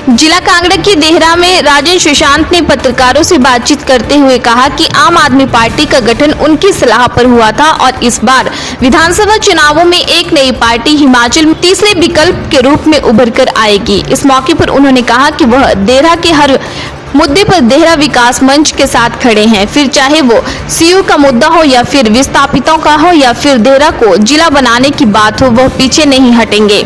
जिला कांगड़ा के देहरा में राजेश सुशांत ने पत्रकारों से बातचीत करते हुए कहा कि आम आदमी पार्टी का गठन उनकी सलाह पर हुआ था और इस बार विधानसभा चुनावों में एक नई पार्टी हिमाचल में तीसरे विकल्प के रूप में उभर कर आएगी। इस मौके पर उन्होंने कहा कि वह देहरा के हर मुद्दे पर देहरा विकास मंच के साथ खड़े हैं, फिर चाहे वो सीयू का मुद्दा हो या फिर विस्थापितों का हो या फिर देहरा को जिला बनाने की बात हो, वह पीछे नहीं हटेंगे।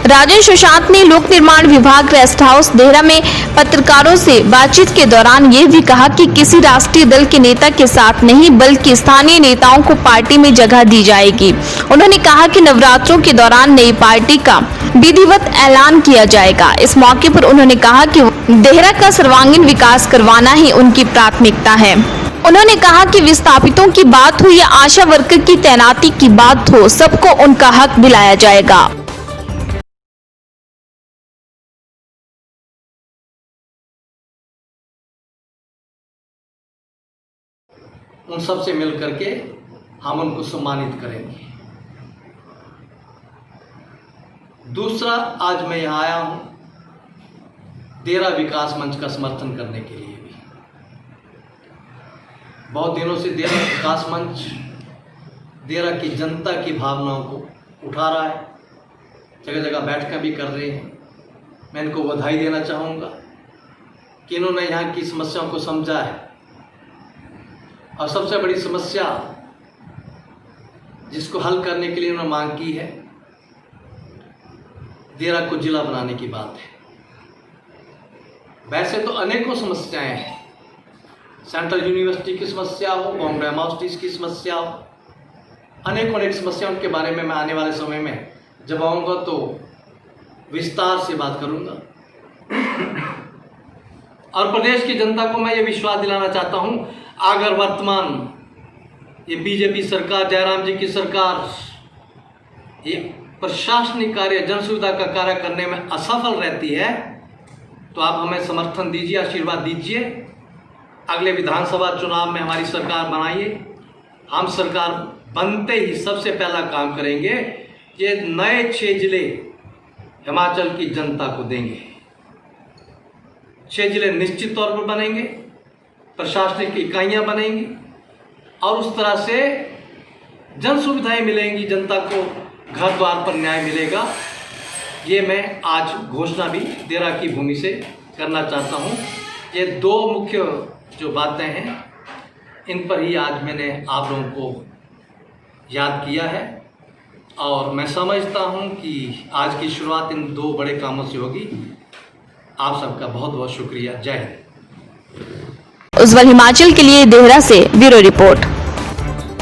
राजेश सुशांत ने लोक निर्माण विभाग रेस्ट हाउस देहरा में पत्रकारों से बातचीत के दौरान ये भी कहा कि किसी राष्ट्रीय दल के नेता के साथ नहीं बल्कि स्थानीय नेताओं को पार्टी में जगह दी जाएगी। उन्होंने कहा कि नवरात्रों के दौरान नई पार्टी का विधिवत ऐलान किया जाएगा। इस मौके पर उन्होंने कहा कि देहरा का सर्वांगीण विकास करवाना ही उनकी प्राथमिकता है। उन्होंने कहा कि विस्थापितों की बात हो या आशा वर्कर की तैनाती की बात हो, सबको उनका हक दिलाया जाएगा। उन सब से मिल करके हम उनको सम्मानित करेंगे। दूसरा, आज मैं यहाँ आया हूँ देहरा विकास मंच का समर्थन करने के लिए भी। बहुत दिनों से देहरा विकास मंच देहरा की जनता की भावनाओं को उठा रहा है, जगह जगह बैठकें भी कर रहे हैं। मैं इनको बधाई देना चाहूँगा कि इन्होंने यहाँ की समस्याओं को समझा है और सबसे बड़ी समस्या जिसको हल करने के लिए उन्होंने मांग की है, देहरा को जिला बनाने की बात है। वैसे तो अनेकों समस्याएं हैं, सेंट्रल यूनिवर्सिटी की समस्या हो, बॉम्बे यूनिवर्सिटी की समस्या हो, अनेक समस्या, उनके बारे में मैं आने वाले समय में जब आऊँगा तो विस्तार से बात करूँगा। और प्रदेश की जनता को मैं ये विश्वास दिलाना चाहता हूँ, अगर वर्तमान ये बीजेपी सरकार, जयराम जी की सरकार ये प्रशासनिक कार्य, जन सुविधा का कार्य करने में असफल रहती है तो आप हमें समर्थन दीजिए, आशीर्वाद दीजिए। अगले विधानसभा चुनाव में हमारी सरकार बनाइए। हम सरकार बनते ही सबसे पहला काम करेंगे, ये नए 6 जिले हिमाचल की जनता को देंगे। 6 जिले निश्चित तौर पर बनेंगे, प्रशासनिक इकाइयाँ बनेंगी और उस तरह से जन सुविधाएं मिलेंगी, जनता को घर द्वार पर न्याय मिलेगा। ये मैं आज घोषणा भी देहरा की भूमि से करना चाहता हूँ। ये 2 मुख्य जो बातें हैं, इन पर ही आज मैंने आप लोगों को याद किया है और मैं समझता हूँ कि आज की शुरुआत इन 2 बड़े कामों से होगी। आप सबका बहुत बहुत शुक्रिया। जय हिंद। उज्जवल हिमाचल के लिए देहरा से ब्यूरो रिपोर्ट।